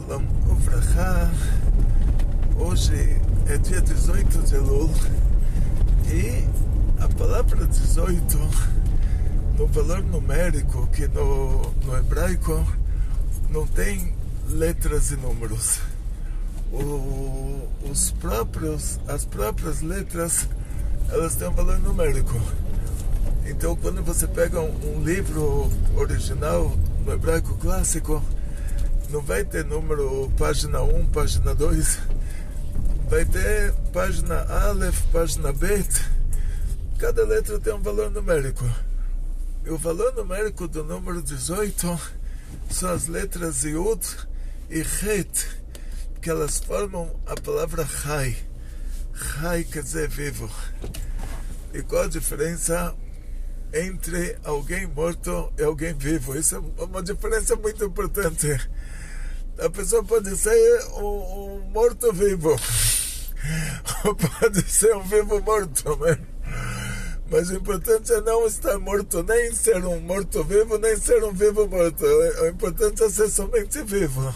Shalom Uvracha. Hoje é dia 18 de Elul e a palavra 18 no valor numérico, que no hebraico não tem letras e números. As próprias letras, elas têm um valor numérico. Então, quando você pega um livro original no hebraico clássico, não vai ter número página 1, página 2, vai ter página Aleph, página Bet. Cada letra tem um valor numérico. E o valor numérico do número 18 são as letras Yud e Het, que elas formam a palavra Chai. Chai quer dizer vivo. E qual a diferença entre alguém morto e alguém vivo? Isso é uma diferença muito importante. A pessoa pode ser um morto-vivo, ou pode ser um vivo-morto, né? Mas o importante é não estar morto, nem ser um morto-vivo, nem ser um vivo-morto. O importante é ser somente vivo.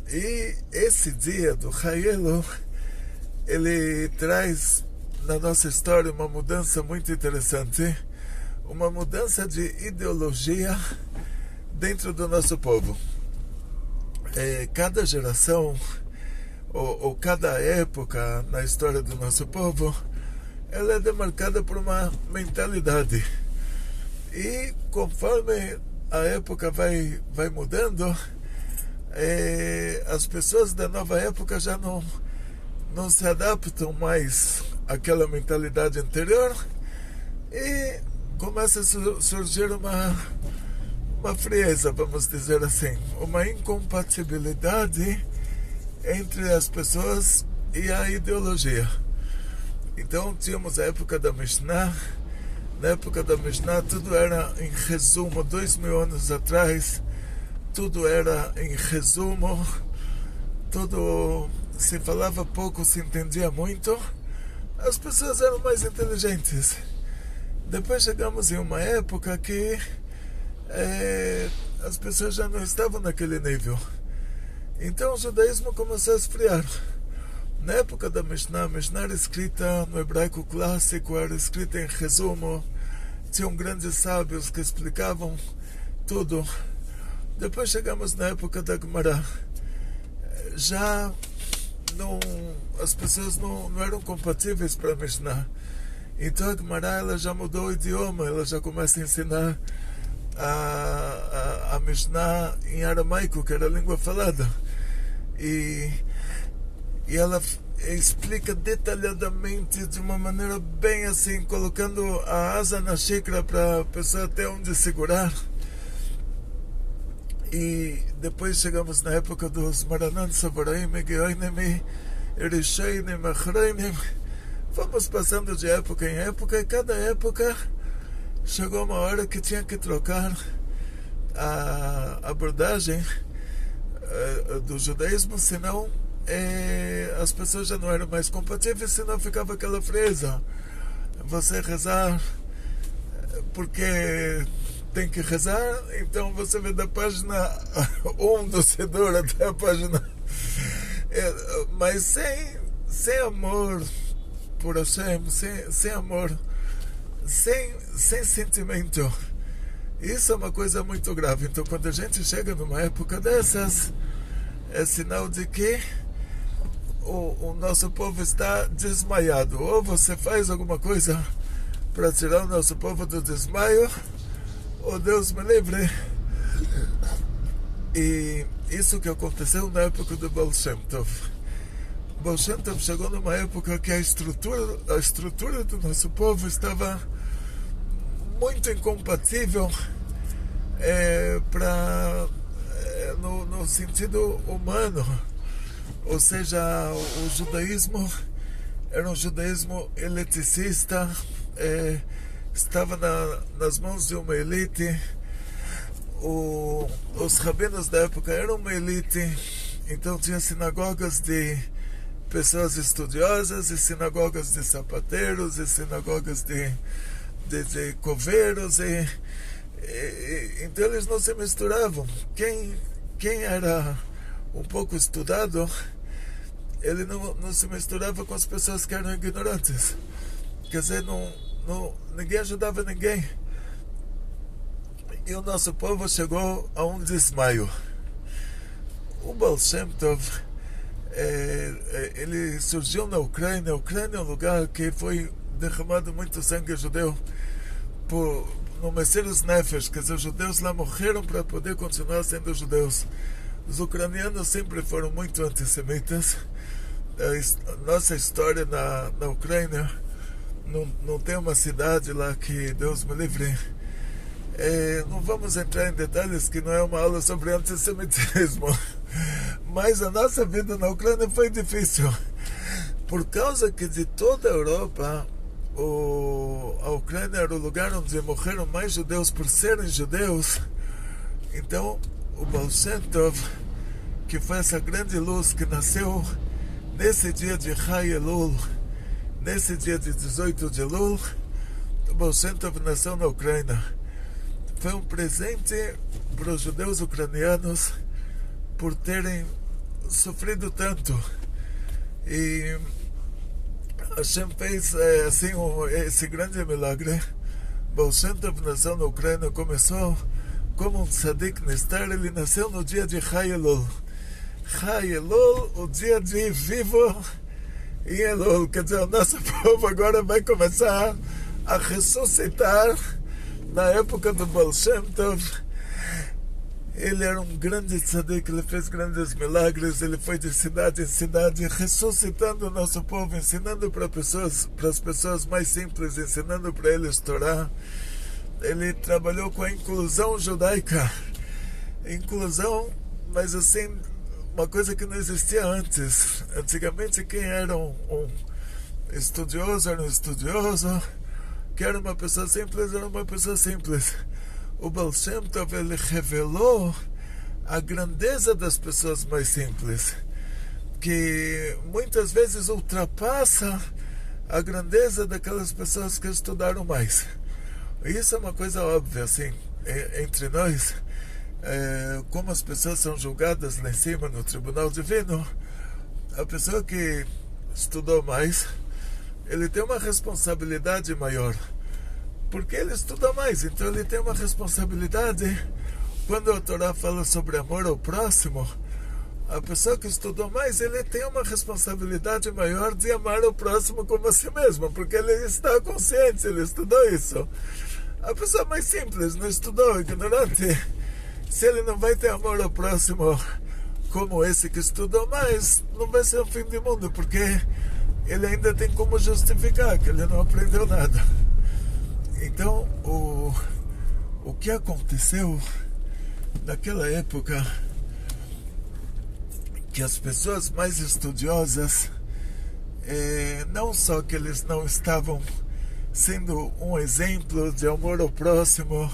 E esse dia do Hayelu, ele traz na nossa história uma mudança muito interessante, uma mudança de ideologia dentro do nosso povo. Cada geração ou cada época na história do nosso povo, ela é demarcada por uma mentalidade, e conforme a época vai mudando, as pessoas da nova época já não se adaptam mais àquela mentalidade anterior, e começa a surgir uma frieza, vamos dizer assim, uma incompatibilidade entre as pessoas e a ideologia. Então tínhamos a época da Mishnah. Na época da Mishnah tudo era em resumo. 2000 anos atrás tudo era em resumo, tudo se falava pouco, se entendia muito. As pessoas eram mais inteligentes. Depois chegamos em uma época que as pessoas já não estavam naquele nível. Então o judaísmo começou a esfriar. Na época da Mishnah, a Mishnah era escrita no hebraico clássico, era escrita em resumo. Tinham grandes sábios que explicavam tudo. Depois chegamos na época da Gemara. Já as pessoas não eram compatíveis para a Mishnah. Então a Gemara, ela já mudou o idioma, ela já começa a ensinar a Mishnah em aramaico, que era a língua falada, e ela explica detalhadamente, de uma maneira bem assim, colocando a asa na xícara para a pessoa ter onde segurar. E depois chegamos na época dos Maranan, Savoraim, Geoinim, Erishoinim, Achroinim. Fomos passando de época em época, e cada época chegou uma hora que tinha que trocar a abordagem do judaísmo, senão as pessoas já não eram mais compatíveis, senão ficava aquela fresa. Você rezar porque tem que rezar, então você vê da página 1 do Siddur até a página... Mas sem amor por Hashem, sem amor, sem sentimento. Isso é uma coisa muito grave. Então, quando a gente chega numa época dessas, é sinal de que o nosso povo está desmaiado. Ou você faz alguma coisa para tirar o nosso povo do desmaio, ou Deus me livre. E isso que aconteceu na época do Baal Shem Tov. Baal Shem Tov chegou numa época que a estrutura do nosso povo estava muito incompatível no sentido humano. Ou seja, o judaísmo era um judaísmo eliticista, estava nas mãos de uma elite. Os rabinos da época eram uma elite, então tinha sinagogas de pessoas estudiosas, e sinagogas de sapateiros, e sinagogas de coveiros, então eles não se misturavam. Quem era um pouco estudado, ele não se misturava com as pessoas que eram ignorantes. Quer dizer, ninguém ajudava ninguém. E o nosso povo chegou a um desmaio. O Baal Shem Tov, ele surgiu na Ucrânia. A Ucrânia é um lugar que foi derramado muito sangue judeu no Messias Nefesh, quer dizer, os judeus lá morreram para poder continuar sendo judeus. Os ucranianos sempre foram muito antissemitas. A nossa história na Ucrânia, não tem uma cidade lá que Deus me livre. Não vamos entrar em detalhes, que não é uma aula sobre antissemitismo, mas a nossa vida na Ucrânia foi difícil, por causa que de toda a Europa, a Ucrânia era o lugar onde morreram mais judeus por serem judeus. Então o Baal Shem Tov, que foi essa grande luz que nasceu nesse dia de Chai Elul, nesse dia de 18 de Elul, o Baal Shem Tov nasceu na Ucrânia. Foi um presente para os judeus ucranianos por terem sofrido tanto. E Hashem fez assim esse grande milagre. Baal Shem Tov nasceu na Ucrânia, começou como um tzadik nestar. Ele nasceu no dia de Chai Elul. Chai Elul, o dia de vivo em Elul. Quer dizer, o nosso povo agora vai começar a ressuscitar. Na época do Baal Shem Tov, ele era um grande tzadik, ele fez grandes milagres, ele foi de cidade em cidade, ressuscitando o nosso povo, ensinando para as pessoas mais simples, ensinando para eles Torá. Ele trabalhou com a inclusão judaica. Inclusão, mas assim, uma coisa que não existia antes. Antigamente, quem era um estudioso era um estudioso, que era uma pessoa simples, era uma pessoa simples. O Baal Shem Tov, ele revelou a grandeza das pessoas mais simples, que muitas vezes ultrapassa a grandeza daquelas pessoas que estudaram mais. Isso é uma coisa óbvia, assim, entre nós, como as pessoas são julgadas lá em cima no Tribunal Divino. A pessoa que estudou mais, ele tem uma responsabilidade maior, porque ele estuda mais, então ele tem uma responsabilidade. Quando a Torá fala sobre amor ao próximo, a pessoa que estudou mais, ele tem uma responsabilidade maior de amar o próximo como a si mesmo, porque ele está consciente, ele estudou isso. A pessoa mais simples, não estudou, ignorante, se ele não vai ter amor ao próximo como esse que estudou mais, não vai ser o fim do mundo, porque ele ainda tem como justificar que ele não aprendeu nada. Então, o que aconteceu naquela época, que as pessoas mais estudiosas, não só que eles não estavam sendo um exemplo de amor ao próximo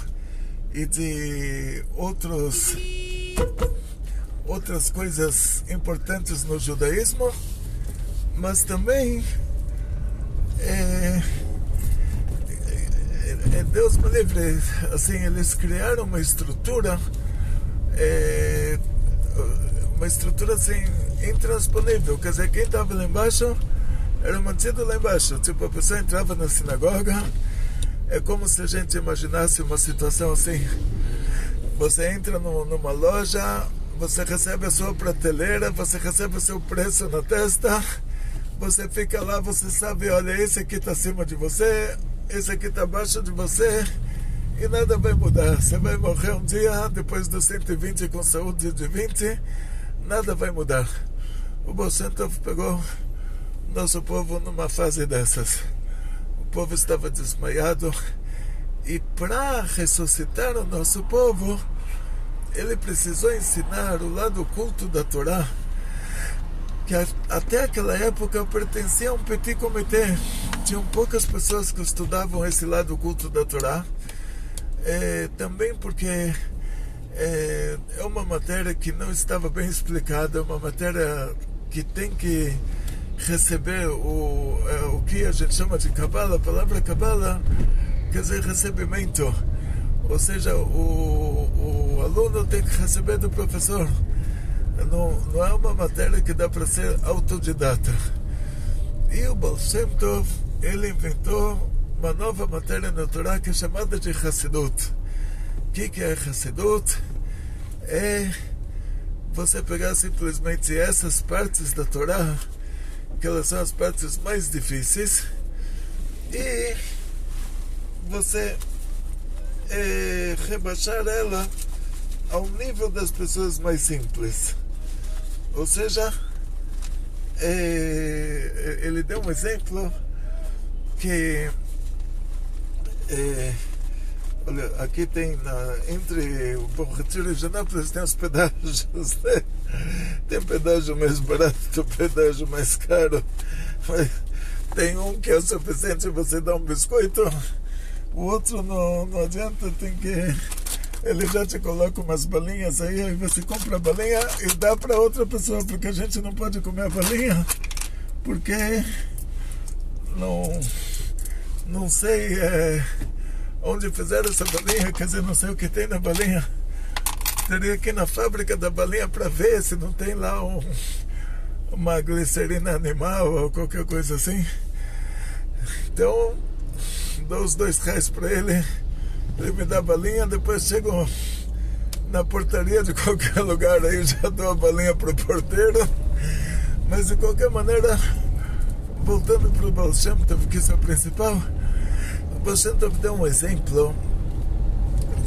e de outras coisas importantes no judaísmo, mas também Deus me livre, assim, eles criaram uma estrutura assim intransponível. Quer dizer, quem estava lá embaixo era mantido lá embaixo. Tipo, a pessoa entrava na sinagoga, é como se a gente imaginasse uma situação assim: você entra numa loja, você recebe a sua prateleira, você recebe o seu preço na testa, você fica lá, você sabe, olha, esse aqui está acima de você, esse aqui está abaixo de você, e nada vai mudar. Você vai morrer um dia, depois dos 120 com saúde de 20, nada vai mudar. O Baal Shem Tov pegou nosso povo numa fase dessas. O povo estava desmaiado, e para ressuscitar o nosso povo, ele precisou ensinar o lado oculto da Torá, que até aquela época pertencia a um petit comitê. Tinham poucas pessoas que estudavam esse lado oculto da Torá, também porque é uma matéria que não estava bem explicada, uma matéria que tem que receber o que a gente chama de Kabbalah. A palavra Kabbalah quer dizer recebimento, ou seja, o aluno tem que receber do professor. não é uma matéria que dá para ser autodidata. E o Baal Shem Tov, ele inventou uma nova matéria na Torá que é chamada de Hassidut. O que é Hassidut? É você pegar simplesmente essas partes da Torá, que elas são as partes mais difíceis, e você rebaixar ela ao nível das pessoas mais simples. Ou seja, ele deu um exemplo que olha, aqui tem entre o Bom Retiro e Joanápolis tem os pedágios, né? Tem pedágio mais barato, tem pedágio mais caro, mas tem um que é o suficiente você dar um biscoito, o outro não adianta, tem que ele já te coloca umas balinhas aí você compra a balinha e dá para outra pessoa, porque a gente não pode comer a balinha, porque não sei onde fizeram essa balinha, quer dizer, não sei o que tem na balinha. Teria que ir na fábrica da balinha para ver se não tem lá uma glicerina animal ou qualquer coisa assim. Então, dou os R$2 para ele me dá a balinha, depois chego na portaria de qualquer lugar aí, já dou a balinha pro porteiro. Mas de qualquer maneira, voltando para o Baal Shem Tov, que isso é o principal, o Baal Shem Tov deu um exemplo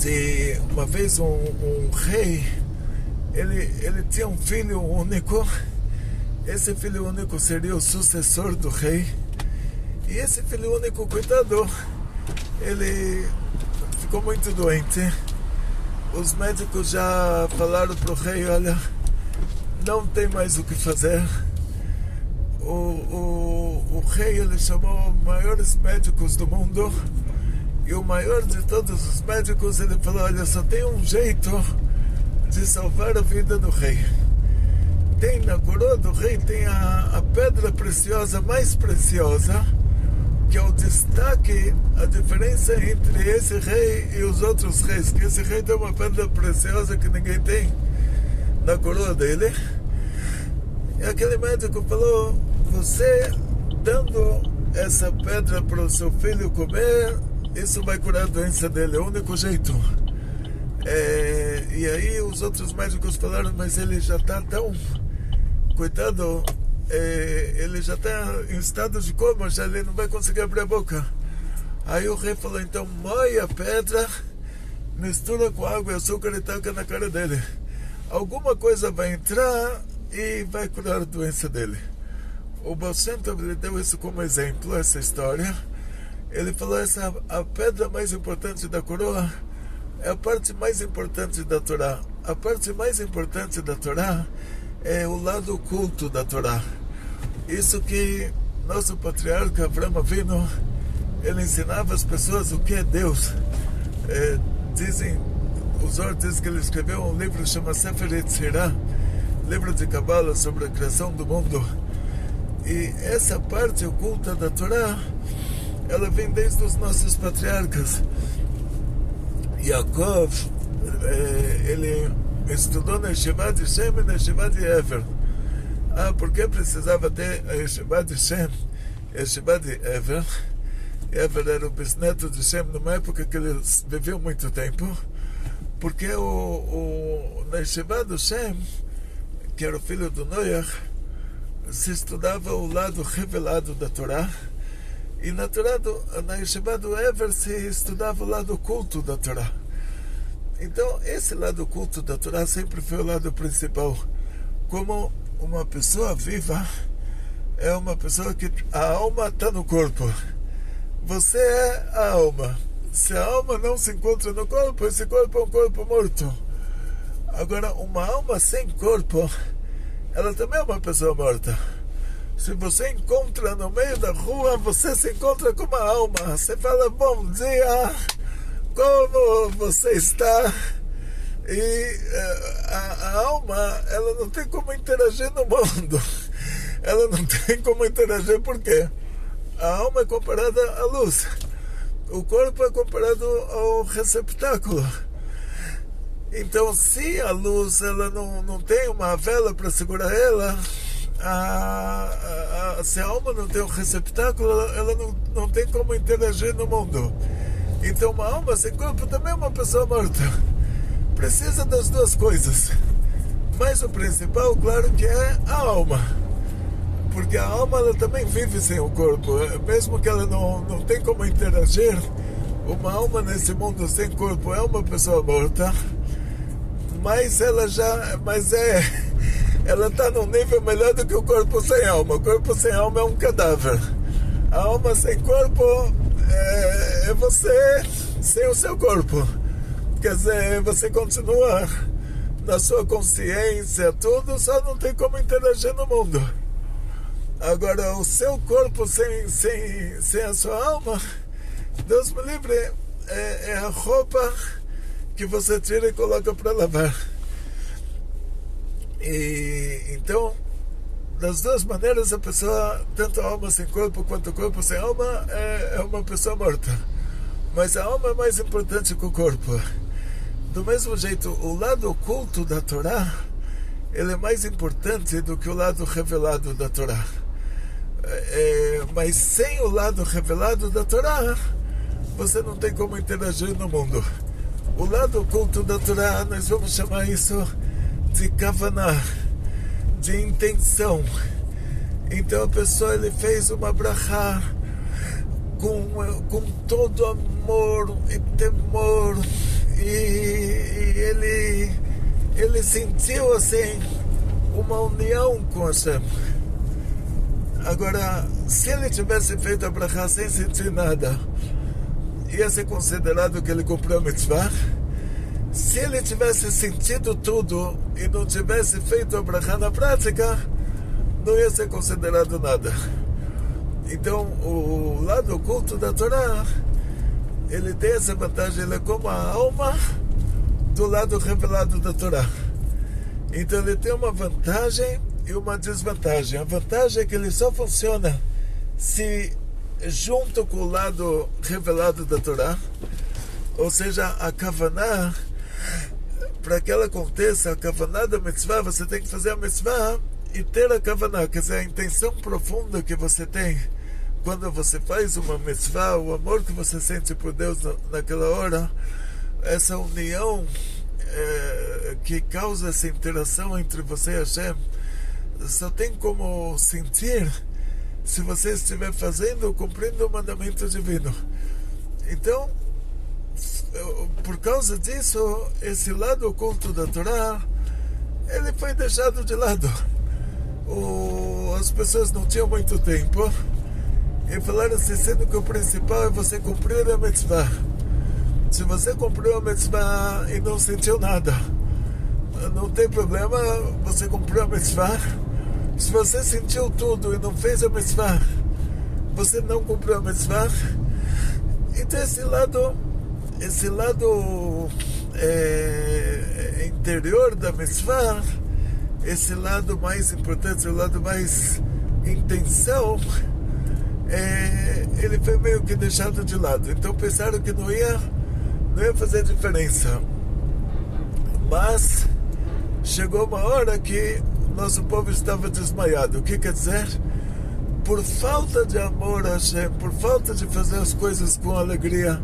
de uma vez um rei, ele tinha um filho único. Esse filho único seria o sucessor do rei, e esse filho único, coitado, ele ficou muito doente. Os médicos já falaram para o rei: olha, não tem mais o que fazer. O rei, ele chamou os maiores médicos do mundo, e o maior de todos os médicos, ele falou: olha, só tem um jeito de salvar a vida do rei. Tem na coroa do rei, tem a pedra preciosa, mais preciosa, que é o destaque, a diferença entre esse rei e os outros reis, que esse rei tem uma pedra preciosa que ninguém tem na coroa dele. E aquele médico falou: você dando essa pedra para o seu filho comer, isso vai curar a doença dele, é o único jeito. E aí os outros médicos falaram: mas ele já está tão coitado, ele já está em estado de coma, já ele não vai conseguir abrir a boca. Aí o rei falou: então moe a pedra, mistura com água e açúcar e taca na cara dele, alguma coisa vai entrar e vai curar a doença dele. O Baal Shem Tov, ele deu isso como exemplo, essa história. Ele falou: a pedra mais importante da coroa é a parte mais importante da Torá. A parte mais importante da Torá é o lado oculto da Torá. Isso que nosso patriarca Avraham Avinu, ele ensinava às pessoas o que é Deus. Os Zohar diz que ele escreveu um livro chamado Sefer Yetzirah, livro de Cabala sobre a criação do mundo. E essa parte oculta da Torá, ela vem desde os nossos patriarcas. Yaakov, ele estudou na Yeshiva de Shem e na Yeshiva de Ever. Por que precisava ter a Yeshiva de Shem e a Yeshiva de Ever? Ever era o bisneto de Shem numa época que ele viveu muito tempo, porque na Yeshiva do Shem, que era o filho do Noach, se estudava o lado revelado da Torá, e na Yeshiva do Ever se estudava o lado oculto da Torá. Então esse lado oculto da Torá sempre foi o lado principal. Como uma pessoa viva é uma pessoa que a alma está no corpo. Você é a alma. Se a alma não se encontra no corpo, esse corpo é um corpo morto. Agora, uma alma sem corpo, ela também é uma pessoa morta. Se você encontra no meio da rua, você se encontra com uma alma. Você fala: bom dia, como você está? E a alma, ela não tem como interagir no mundo. Ela não tem como interagir, por quê? A alma é comparada à luz. O corpo é comparado ao receptáculo. Então, se a luz ela não tem uma vela para segurar ela, se a alma não tem um receptáculo, ela não tem como interagir no mundo. Então, uma alma sem corpo também é uma pessoa morta. Precisa das duas coisas. Mas o principal, claro, que é a alma. Porque a alma ela também vive sem o corpo. Mesmo que ela não tem como interagir, uma alma nesse mundo sem corpo é uma pessoa morta. Mas ela está num nível melhor do que o corpo sem alma. O corpo sem alma é um cadáver. A alma sem corpo é você sem o seu corpo. Quer dizer, você continua na sua consciência, tudo, só não tem como interagir no mundo. Agora, o seu corpo sem a sua alma, Deus me livre, é a roupa que você tira e coloca para lavar. E então, das duas maneiras, a pessoa, tanto a alma sem corpo quanto o corpo sem alma, é uma pessoa morta. Mas a alma é mais importante que o corpo. Do mesmo jeito, o lado oculto da Torá, ele é mais importante do que o lado revelado da Torá. Mas sem o lado revelado da Torá, você não tem como interagir no mundo. O lado oculto da Torá, nós vamos chamar isso de kavaná, de intenção. Então a pessoa ele fez uma brachá com todo amor e temor, e ele sentiu assim uma união com Hashem. Agora, se ele tivesse feito a brachá sem sentir nada, ia ser considerado que ele cumpriu a mitzvah. Se ele tivesse sentido tudo e não tivesse feito a brachá na prática, não ia ser considerado nada. Então, o lado oculto da Torá, ele tem essa vantagem, ele é como a alma do lado revelado da Torá. Então, ele tem uma vantagem e uma desvantagem. A vantagem é que ele só funciona se junto com o lado revelado da Torá, ou seja, a kavaná, para que ela aconteça, a kavaná da mitzvah, você tem que fazer a mitzvah e ter a kavaná, quer dizer, a intenção profunda que você tem quando você faz uma mitzvah, o amor que você sente por Deus naquela hora, essa união que causa essa interação entre você e Hashem, só tem como sentir se você estiver fazendo, cumprindo o mandamento divino. Então, por causa disso, esse lado oculto da Torá, ele foi deixado de lado. As pessoas não tinham muito tempo e falaram assim, sendo que o principal é você cumprir a mitzvah. Se você cumpriu a mitzvah e não sentiu nada, não tem problema, você cumpriu a mitzvah. Se você sentiu tudo e não fez a mitzvah, você não cumpriu a mitzvah. Então esse lado interior da mitzvah, esse lado mais importante, o lado mais intenção, ele foi meio que deixado de lado. Então pensaram que não ia fazer diferença. Mas chegou uma hora que nosso povo estava desmaiado. O que quer dizer? Por falta de amor a Hashem, por falta de fazer as coisas com alegria,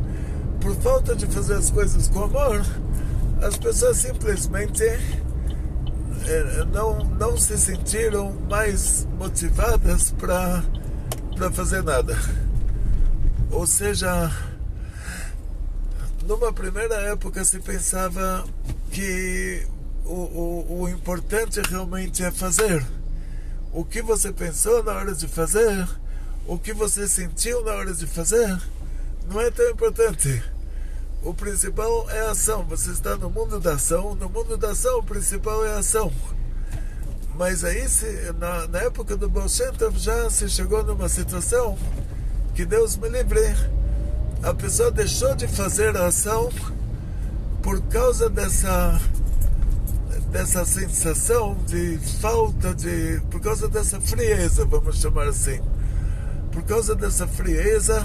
por falta de fazer as coisas com amor, as pessoas simplesmente não se sentiram mais motivadas para fazer nada. Ou seja, numa primeira época se pensava que o importante realmente é fazer. O que você pensou na hora de fazer, o que você sentiu na hora de fazer, não é tão importante. O principal é a ação. Você está no mundo da ação. No mundo da ação, o principal é a ação. Mas aí, na época do Baal Shem Tov, já se chegou numa situação que, Deus me livre, a pessoa deixou de fazer a ação por causa dessa sensação de falta por causa dessa frieza, vamos chamar assim. Por causa dessa frieza,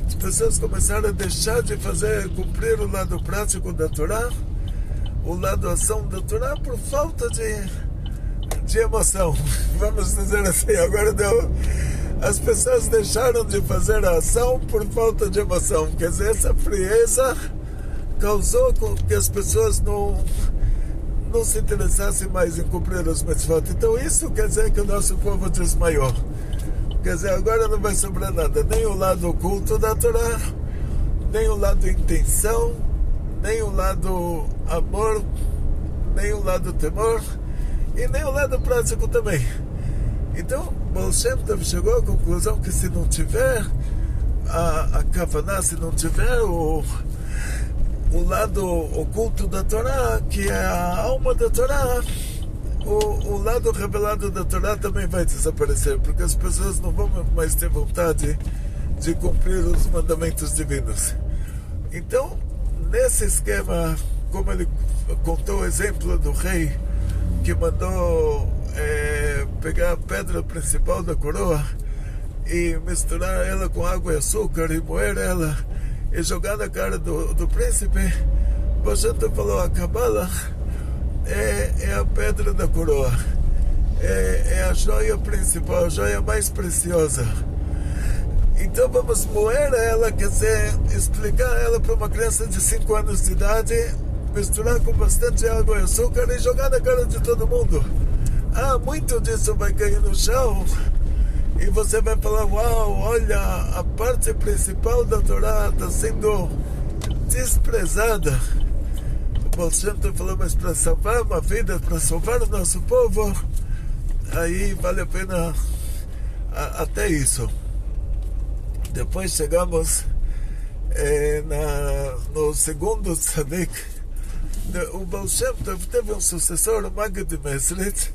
as pessoas começaram a deixar de cumprir o lado prático da Torá, o lado ação da Torá por falta de emoção. Vamos dizer assim, agora as pessoas deixaram de fazer a ação por falta de emoção. Quer dizer, essa frieza causou que as pessoas não se interessassem mais em cumprir os mitzvot. Então isso quer dizer que o nosso povo desmaiou. Quer dizer, agora não vai sobrar nada, nem o lado oculto da Torá, nem o lado intenção, nem o lado amor, nem o lado temor, e nem o lado prático também. Então, Baal Shem Tov chegou à conclusão que se não tiver a Kavaná, se não tiver o lado oculto da Torá, que é a alma da Torá, o lado revelado da Torá também vai desaparecer, porque as pessoas não vão mais ter vontade de cumprir os mandamentos divinos. Então, nesse esquema, como ele contou o exemplo do rei que mandou pegar a pedra principal da coroa e misturar ela com água e açúcar e moer ela e jogar na cara do príncipe, o Shem falou: a Kabbalah é a pedra da coroa, é a joia principal, a joia mais preciosa. Então vamos moer ela, quer dizer, explicar ela para uma criança de 5 anos de idade, misturar com bastante água e açúcar e jogar na cara de todo mundo. Muito disso vai cair no chão e você vai falar: uau, olha, a parte principal da Torá está sendo desprezada. O Baal Shem Tov falou: mas para salvar uma vida, para salvar o nosso povo, aí vale a pena até isso. Depois chegamos no segundo tzadik. O Baal Shem Tov teve um sucessor, o Maggid Mesrit.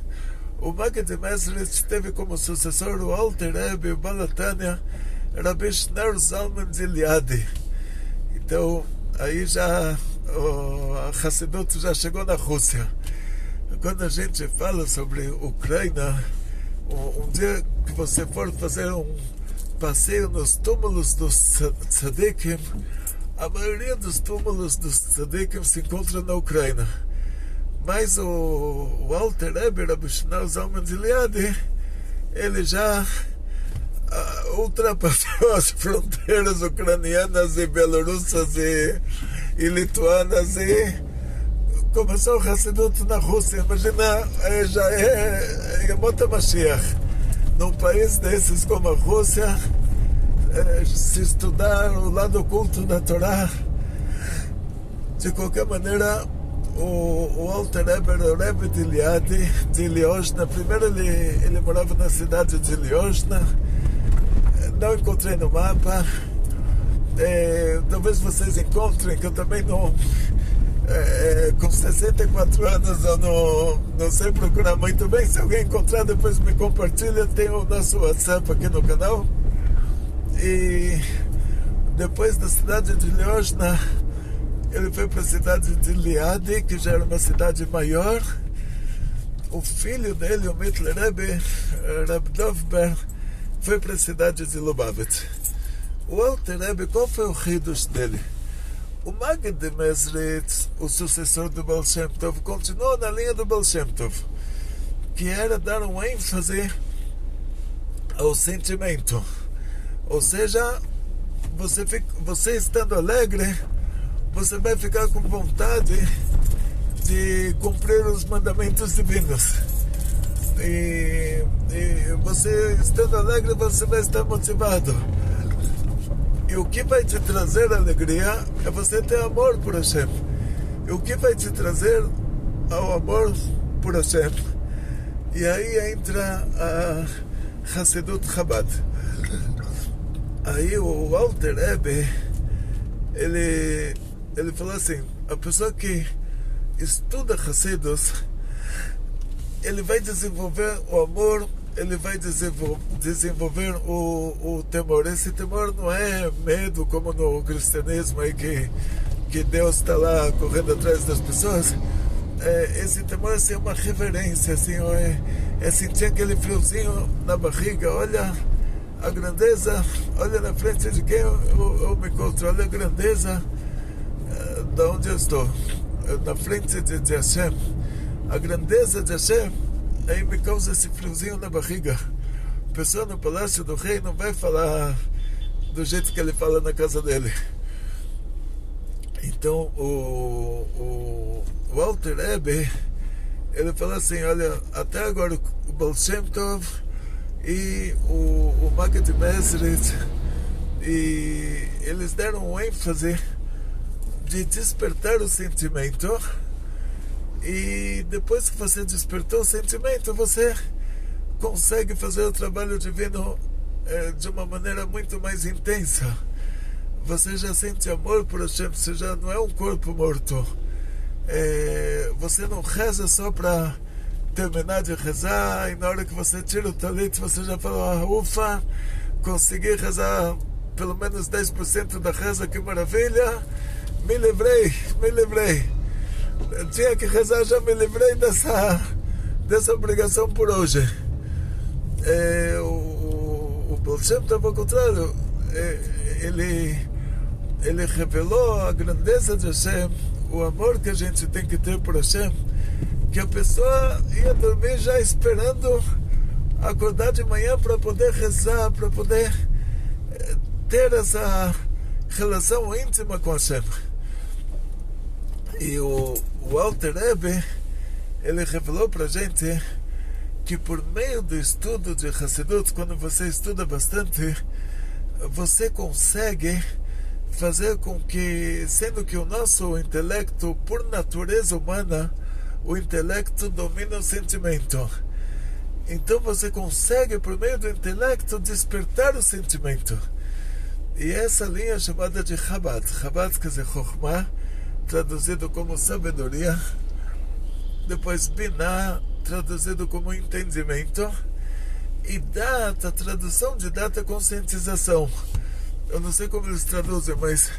O Maggid Mesrit teve como sucessor o Alter Rebbe, o Baal HaTanya, Rabbi Shneur Zalman Gileadi. Então, aí já a Hassidut já chegou na Rússia. Quando a gente fala sobre Ucrânia, um dia que você for fazer um passeio nos túmulos dos tzadikim, a maioria dos túmulos dos tzadikim se encontra na Ucrânia. Mas o Alter Rebbe, Rabbi Shneur Zalman Gileadi, ele já ultrapassou as fronteiras ucranianas e belorussas e lituanas e começou o Hassidut na Rússia. Imagina, já é Yemot Mashiach. Num país desses como a Rússia, se estudar o lado oculto da Torá, de qualquer maneira, o Alter Rebbe era o Rebbe de Ilioshna. Primeiro ele morava na cidade de Ilioshna, não encontrei no mapa, talvez vocês encontrem, que eu também não, com 64 anos eu não sei procurar muito bem. Se alguém encontrar, depois me compartilha. Tem o nosso WhatsApp aqui no canal. E depois da cidade de Ilioshna, ele foi para a cidade de Liadi, que já era uma cidade maior. O filho dele, o Mittler Rebbe, Rab Dovber, foi para a cidade de Lubavitch. O Alter Rebbe, qual foi o hidush dele? O Maggid Mesrit, o sucessor do Baal Shem Tov, continuou na linha do Baal Shem Tov, que era dar um ênfase ao sentimento. Ou seja, você estando alegre, você vai ficar com vontade de cumprir os mandamentos divinos. E você estando alegre, você vai estar motivado. E o que vai te trazer alegria é você ter amor por Hashem. E o que vai te trazer ao amor por Hashem? E aí entra a Hassidut Chabad. Aí o Alter Rebbe, ele falou assim: a pessoa que estuda Hassidus, ele vai desenvolver o amor, ele vai desenvolver o temor. Esse temor não é medo como no cristianismo, aí que Deus está lá correndo atrás das pessoas. Esse temor é assim, uma reverência, assim, é sentir aquele friozinho na barriga. Olha a grandeza, olha na frente de quem eu me encontro, olha a grandeza de onde eu estou. na frente de Hashem, a grandeza de Hashem, aí me causa esse friozinho na barriga. A pessoa no palácio do rei não vai falar do jeito que ele fala na casa dele. Então o Alter Rebbe, ele fala assim, olha, até agora o Baal Shem Tov e o Maggid Mesrit, e eles deram um ênfase de despertar o sentimento, e depois que você despertou o sentimento, você consegue fazer o trabalho divino de uma maneira muito mais intensa. Você já sente amor por Hashem, você já não é um corpo morto. Você não reza só para terminar de rezar, e na hora que você tira o talit, você já fala, ufa, consegui rezar pelo menos 10% da reza, que maravilha, me livrei. Eu tinha que rezar, já me livrei dessa obrigação por hoje. O Baal Shem Tov, ao contrário, ele revelou a grandeza de Hashem, o amor que a gente tem que ter por Hashem, que a pessoa ia dormir já esperando acordar de manhã para poder rezar, para poder ter essa relação íntima com Hashem. E o Alter Rebbe, ele revelou para a gente que por meio do estudo de Hassidut, quando você estuda bastante, você consegue fazer com que, sendo que o nosso intelecto, por natureza humana, o intelecto domina o sentimento. Então você consegue, por meio do intelecto, despertar o sentimento. E essa linha é chamada de Chabad. Chabad quer dizer Chokhmah, traduzido como sabedoria. Depois Binah, traduzido como entendimento. E Dat, a tradução de Dat é conscientização. Eu não sei como eles traduzem, mas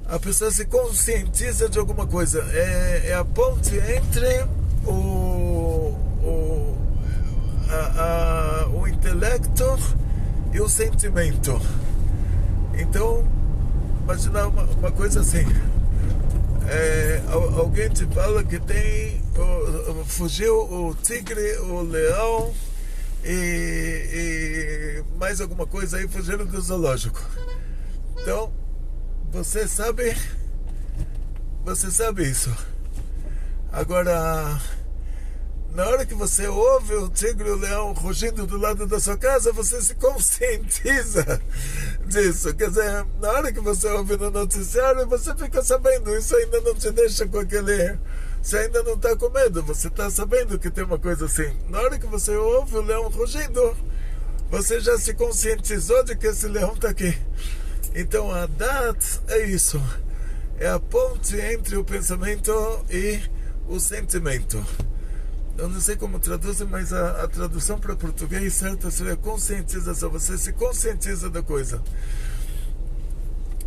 a pessoa se conscientiza de alguma coisa. É a ponte entre o intelecto e o sentimento. Então, imaginar uma coisa assim. Alguém te fala que fugiu o tigre, o leão e mais alguma coisa aí, fugiram do zoológico. Então, você sabe isso. Agora, na hora que você ouve o tigre e o leão rugindo do lado da sua casa, você se conscientiza disso. Quer dizer, na hora que você ouve no noticiário, você fica sabendo. Isso ainda não te deixa com aquele... Você ainda não está com medo, você está sabendo que tem uma coisa assim. Na hora que você ouve o leão rugindo, você já se conscientizou de que esse leão está aqui. Então a Dat é isso. É a ponte entre o pensamento e o sentimento. Eu não sei como traduzem, mas a tradução para português certa seria conscientização. Você se conscientiza da coisa.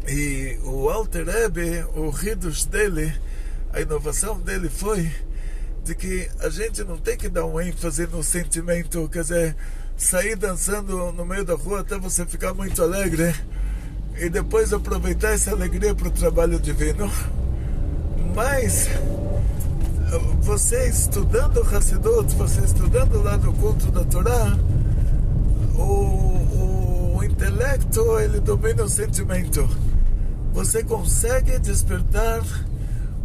E o Alter Rebbe, o Hidush dele, a inovação dele foi de que a gente não tem que dar um ênfase no sentimento, quer dizer, sair dançando no meio da rua até você ficar muito alegre e depois aproveitar essa alegria para o trabalho divino. Mas você estudando Hassidut, você estudando lá no culto da Torá, o intelecto, ele domina o sentimento. Você consegue despertar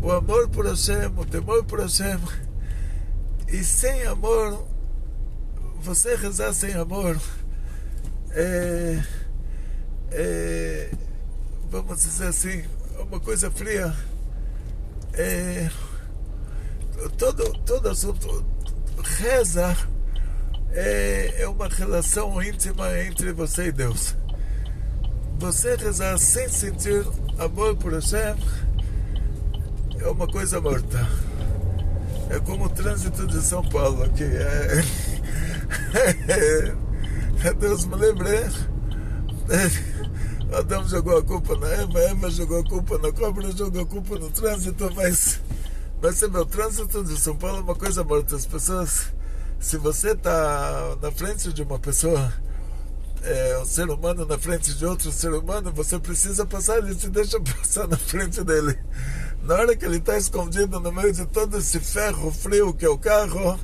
o amor por Hashem, o temor por Hashem. E sem amor, você rezar sem amor, vamos dizer assim, uma coisa fria. Todo assunto, reza é uma relação íntima entre você e Deus. Você rezar sem sentir amor por Hashem é uma coisa morta. É como o trânsito de São Paulo, que Deus me lembre. Adão jogou a culpa na Eva jogou a culpa na cobra, jogou a culpa no trânsito, mas o trânsito de São Paulo é uma coisa morta. As pessoas, se você está na frente de uma pessoa, um ser humano na frente de outro ser humano, você precisa passar, ele te deixa passar na frente dele. Na hora que ele está escondido no meio de todo esse ferro frio que é o carro,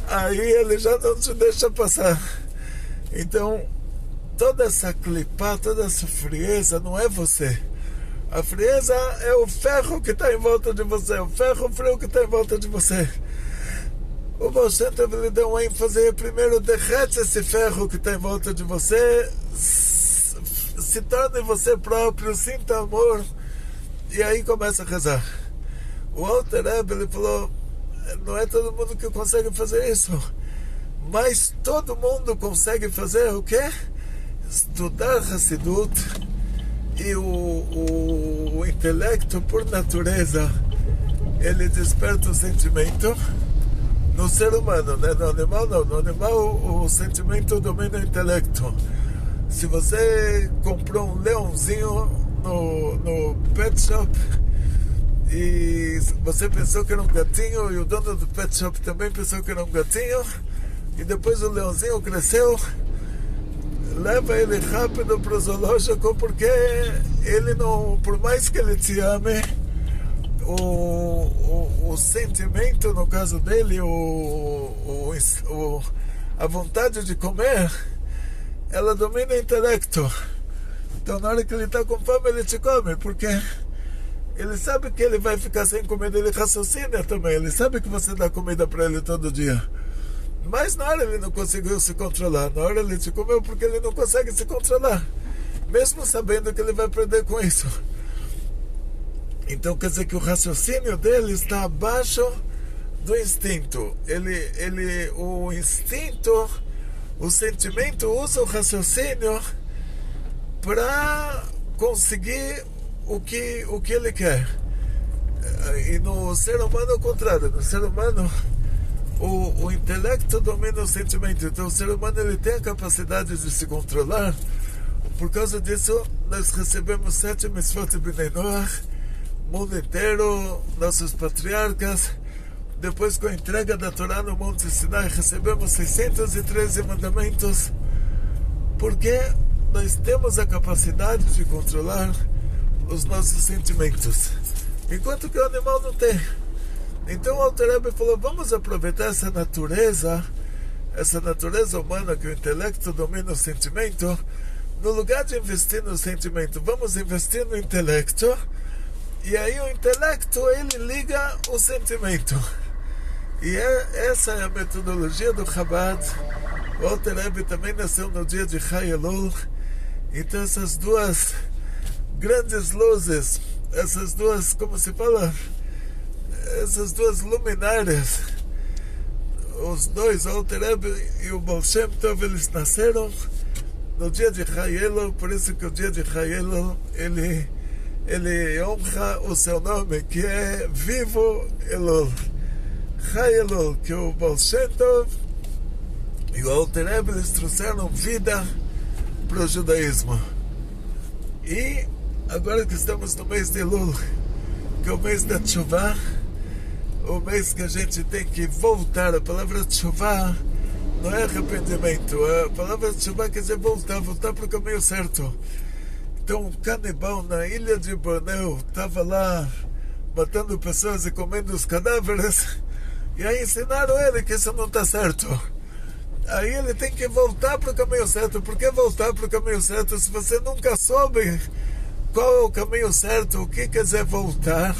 aí ele já não te deixa passar. Então, toda essa clipá, toda essa frieza não é você. A frieza é o ferro que está em volta de você, o ferro frio que está em volta de você. O Baal Shem Tov, ele deu um ênfase: primeiro derrete esse ferro que está em volta de você, se torne você próprio, sinta amor, e aí começa a rezar. O Alter Rebbe, ele falou: não é todo mundo que consegue fazer isso, mas todo mundo consegue fazer o quê? Estudar Hassidut, e o intelecto por natureza ele desperta o sentimento no ser humano, né? No animal não, no animal o sentimento domina o intelecto. Se você comprou um leãozinho no pet shop e você pensou que era um gatinho, e o dono do pet shop também pensou que era um gatinho, e depois o leãozinho cresceu, leva ele rápido para o zoológico, porque ele não, por mais que ele te ame, o sentimento, no caso dele, a vontade de comer, ela domina o intelecto. Então na hora que ele está com fome, ele te come, porque ele sabe que ele vai ficar sem comida, ele raciocina também, ele sabe que você dá comida para ele todo dia. Mas na hora ele não conseguiu se controlar, na hora ele te comeu porque ele não consegue se controlar, mesmo sabendo que ele vai perder com isso. Então quer dizer que o raciocínio dele está abaixo do instinto. O instinto, o sentimento usa o raciocínio para conseguir o que ele quer. E no ser humano é o contrário. No ser humano o intelecto domina o sentimento. Então o ser humano ele tem a capacidade de se controlar. Por causa disso nós recebemos 7 mitzvot Bnei Noach, mundo inteiro, nossos patriarcas. Depois, com a entrega da Torá no Monte Sinai, recebemos 613 mandamentos, porque nós temos a capacidade de controlar os nossos sentimentos, enquanto que o animal não tem. Então o Alter Rebbe falou: vamos aproveitar essa natureza humana, que o intelecto domina o sentimento. No lugar de investir no sentimento, vamos investir no intelecto. E aí o intelecto, ele liga o sentimento. E essa é a metodologia do Chabad. O Alter Rebbe também nasceu no dia de Chai Elul. Então essas duas grandes luzes, essas duas, como se fala, essas duas luminárias, os dois, o Alter Rebbe e o Baal Shem Tov, eles nasceram no dia de Chai Elul. Por isso que o dia de Chai Elul, ele honra o seu nome, que é Vivo Elul. Chai Elul, que o Baal Shem Tov e o Alter Rebbe, eles trouxeram vida para o judaísmo. E agora que estamos no mês de Elul, que é o mês da Teshuvah, o mês que a gente tem que voltar. A palavra Teshuvah não é arrependimento, a palavra Teshuvah quer dizer voltar para o caminho certo. Então um canibal na ilha de Borneo estava lá matando pessoas e comendo os cadáveres, e aí ensinaram ele que isso não está certo. Aí ele tem que voltar para o caminho certo. Por que voltar para o caminho certo se você nunca soube qual é o caminho certo? O que quer dizer voltar?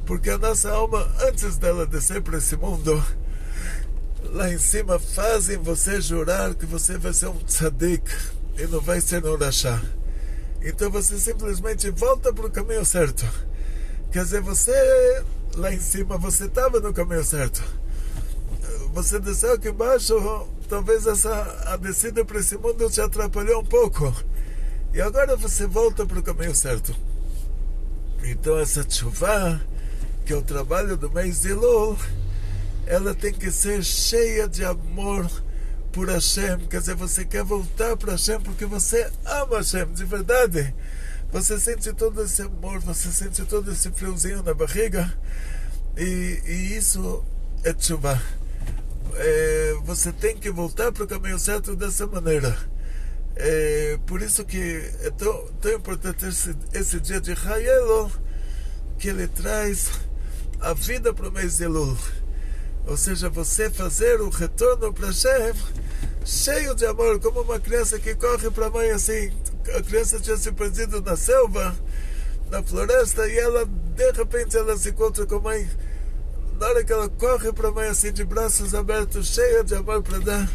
Porque a nossa alma, antes dela descer para esse mundo, lá em cima fazem você jurar que você vai ser um tzadik e não vai ser um rachá. Então você simplesmente volta para o caminho certo. Quer dizer, você lá em cima, você estava no caminho certo. Você desceu aqui embaixo, talvez a descida para esse mundo te atrapalhou um pouco. E agora você volta para o caminho certo. Então essa Teshuvah, que é o trabalho do mês de Elul, ela tem que ser cheia de amor por Hashem. Quer dizer, você quer voltar para Hashem porque você ama Hashem, de verdade. Você sente todo esse amor, você sente todo esse friozinho na barriga, e isso é Teshuvah. Você tem que voltar para o caminho certo dessa maneira. Por isso que é tão importante esse dia de Chai Elul, que ele traz a vida para o mês de Elul. Ou seja, você fazer o retorno para Hashem cheio de amor, como uma criança que corre para a mãe assim. A criança tinha se perdido na selva, na floresta, e ela, de repente, ela se encontra com a mãe. Na hora que ela corre para a mãe assim, de braços abertos, cheia de amor para dar.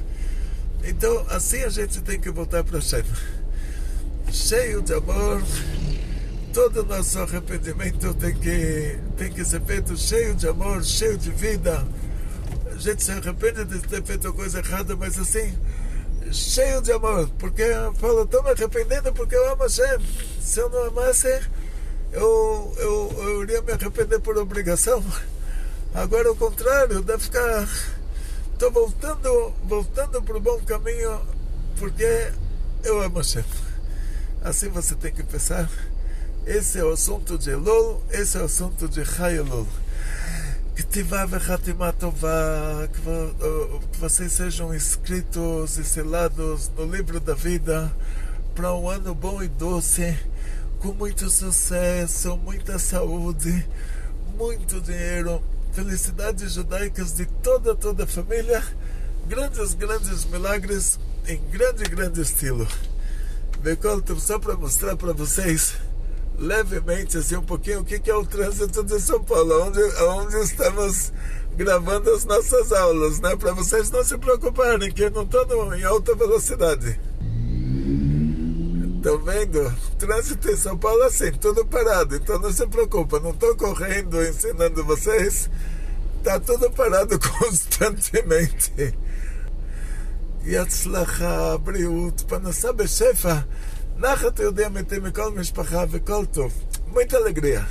Então, assim a gente tem que voltar para Hashem. Cheio de amor. Todo o nosso arrependimento tem que ser feito cheio de amor, cheio de vida. A gente se arrepende de ter feito coisa errada, mas assim, cheio de amor. Porque eu falo, estou me arrependendo porque eu amo Hashem. Se eu não amasse, eu iria me arrepender por obrigação. Agora o contrário, deve ficar... Estou voltando para o bom caminho porque eu amo Hashem. Assim você tem que pensar. Esse é o assunto de Elul, esse é o assunto de Chai Elul. Ktivá vechatimá tová, que vocês sejam inscritos e selados no livro da vida para um ano bom e doce, com muito sucesso, muita saúde, muito dinheiro, felicidades judaicas de toda a família, grandes milagres em grande estilo. Becolto, só para mostrar para vocês levemente, assim, um pouquinho, o que é o trânsito de São Paulo, onde estamos gravando as nossas aulas, né? Para vocês não se preocuparem, que eu não estou em alta velocidade. Estão vendo? Trânsito em São Paulo assim, tudo parado, então não se preocupa, não estou correndo, ensinando vocês, está tudo parado constantemente. יצלחה, בריאות, פרנסה בשפע, נחת יודע מתי מכל משפחה וכל טוב. Muita alegria.